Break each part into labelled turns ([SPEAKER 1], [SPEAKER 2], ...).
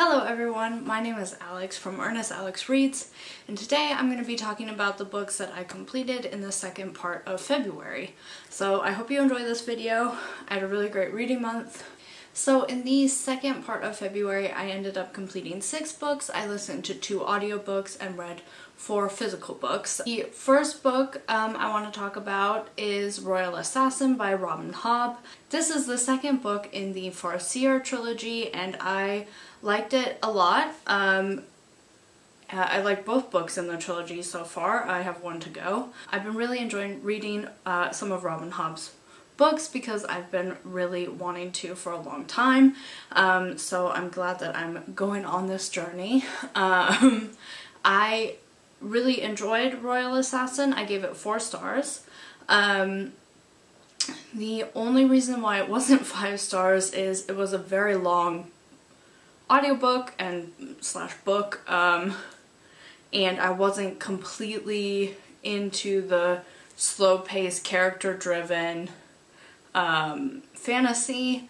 [SPEAKER 1] Hello everyone, my name is Alex from Ernest Alex Reads, and today I'm going to be talking about the books that I completed in the second part of February. So I hope you enjoy this video. I had a really great reading month. So in the second part of February, I ended up completing 6 books. I listened to 2 audiobooks and read 4 physical books. The first book I want to talk about is Royal Assassin by Robin Hobb. This is the second book in the Farseer trilogy, and I liked it a lot. I like both books in the trilogy so far. I have one to go. I've been really enjoying reading some of Robin Hobb's books because I've been really wanting to for a long time. So I'm glad that I'm going on this journey. I really enjoyed Royal Assassin. I gave it 4 stars. The only reason why it wasn't 5 stars is it was a very long audiobook and / book, and I wasn't completely into the slow-paced, character-driven fantasy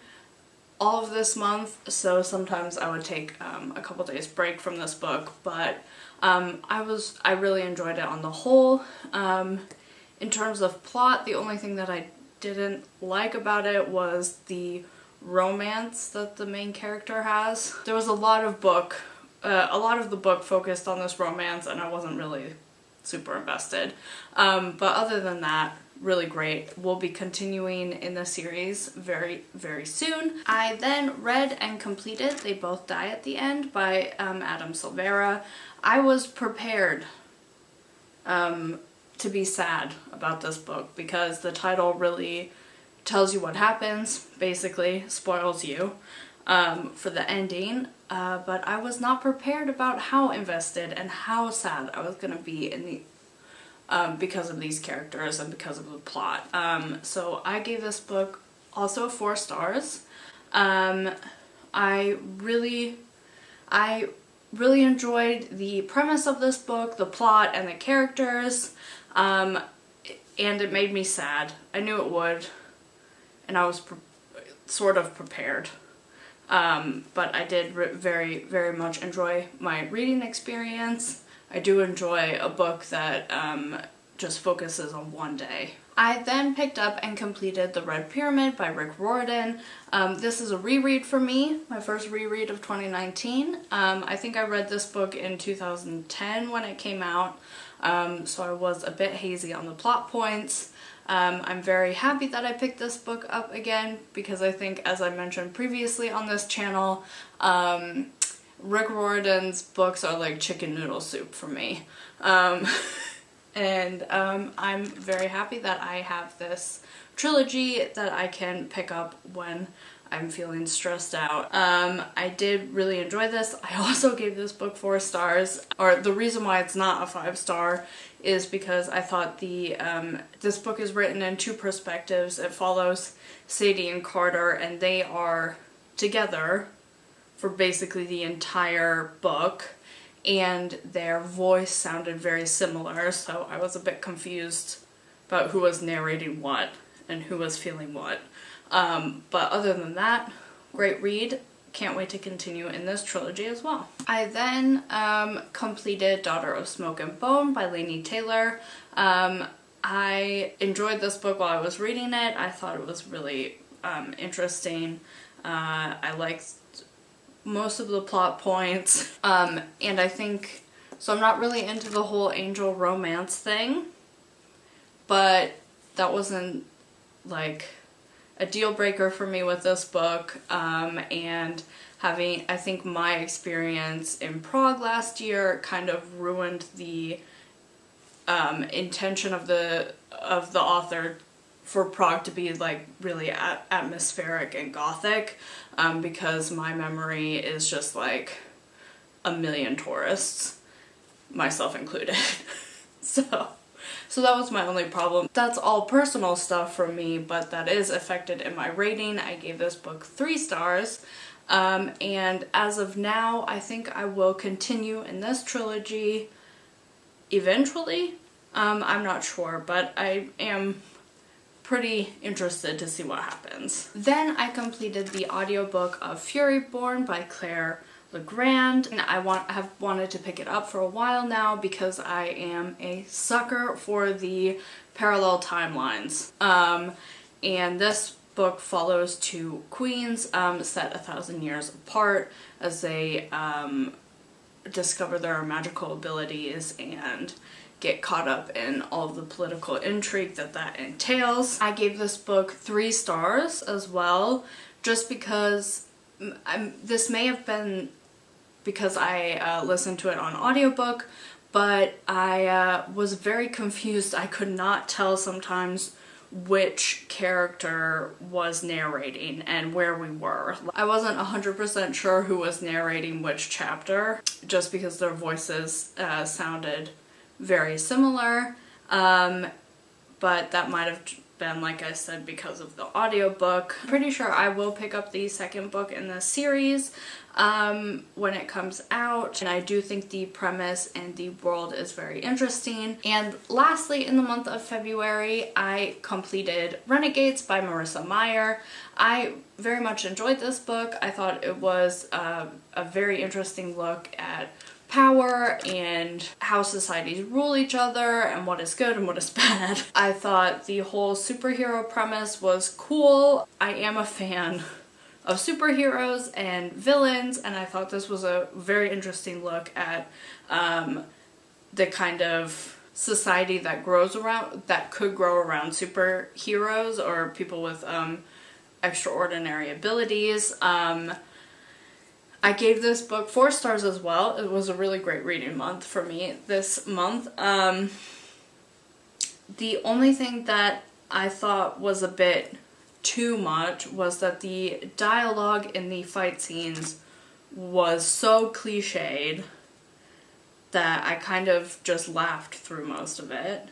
[SPEAKER 1] all of this month, so sometimes I would take a couple days break from this book, but I really enjoyed it on the whole. In terms of plot, the only thing that I didn't like about it was the romance that the main character has. There was a lot of the book focused on this romance, and I wasn't really super invested. But other than that, really great. We'll be continuing in the series very, very soon. I then read and completed They Both Die at the End by Adam Silvera. I was prepared to be sad about this book because the title really tells you what happens, basically spoils you for the ending, but I was not prepared about how invested and how sad I was going to be in the because of these characters and because of the plot. So I gave this book also 4 stars. I really enjoyed the premise of this book, the plot, and the characters, and it made me sad. I knew it would, and I was sort of prepared. But I did very, very much enjoy my reading experience. I do enjoy a book that just focuses on one day. I then picked up and completed The Red Pyramid by Rick Riordan. This is a reread for me, my first reread of 2019. I think I read this book in 2010 when it came out, so I was a bit hazy on the plot points. I'm very happy that I picked this book up again because I think, as I mentioned previously on this channel, Rick Riordan's books are like chicken noodle soup for me. And I'm very happy that I have this trilogy that I can pick up when I'm feeling stressed out. I did really enjoy this. I also gave this book 4 stars, or the reason why it's not a 5-star is because I thought this book is written in 2 perspectives. It follows Sadie and Carter, and they are together for basically the entire book, and their voice sounded very similar, so I was a bit confused about who was narrating what and who was feeling what. But other than that, great read. Can't wait to continue in this trilogy as well. I then completed Daughter of Smoke and Bone by Laini Taylor. I enjoyed this book while I was reading it. I thought it was really interesting. I liked most of the plot points, and I think, so I'm not really into the whole angel romance thing, but that wasn't like a deal breaker for me with this book, and having, I think my experience in Prague last year kind of ruined the intention of the author for Prague to be like really atmospheric and gothic, because my memory is just like a million tourists, myself included. So that was my only problem. That's all personal stuff from me, but that is affected in my rating. I gave this book 3 stars, and as of now, I think I will continue in this trilogy eventually. I'm not sure, but I am pretty interested to see what happens. Then I completed the audiobook of Furyborn by Claire Legrand. And I have wanted to pick it up for a while now because I am a sucker for the parallel timelines. And this book follows two queens set 1,000 years apart as they discover their magical abilities and get caught up in all of the political intrigue that entails. I gave this book 3 stars as well, just because this may have been because I listened to it on audiobook, but I was very confused. I could not tell sometimes which character was narrating and where we were. I wasn't 100% sure who was narrating which chapter, just because their voices sounded very similar, but that might have been, like I said, because of the audiobook. I'm pretty sure I will pick up the second book in the series when it comes out, and I do think the premise and the world is very interesting. And lastly, in the month of February, I completed Renegades by Marissa Meyer. I very much enjoyed this book. I thought it was a very interesting look at power and how societies rule each other and what is good and what is bad. I thought the whole superhero premise was cool. I am a fan of superheroes and villains, and I thought this was a very interesting look at the kind of society that could grow around superheroes or people with extraordinary abilities. I gave this book 4 stars as well. It was a really great reading month for me this month. The only thing that I thought was a bit too much was that the dialogue in the fight scenes was so cliched that I kind of just laughed through most of it.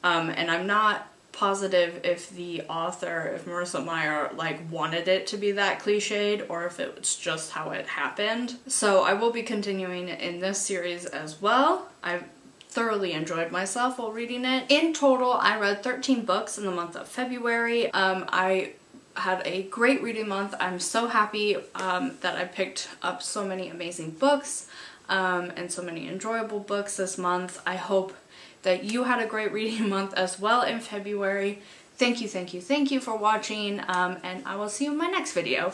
[SPEAKER 1] And I'm not positive if the author, if Marissa Meyer, wanted it to be that cliched or if it's just how it happened. So I will be continuing in this series as well. I thoroughly enjoyed myself while reading it. In total, I read 13 books in the month of February. I had a great reading month. I'm so happy that I picked up so many amazing books and so many enjoyable books this month. I hope that you had a great reading month as well in February. Thank you for watching, and I will see you in my next video.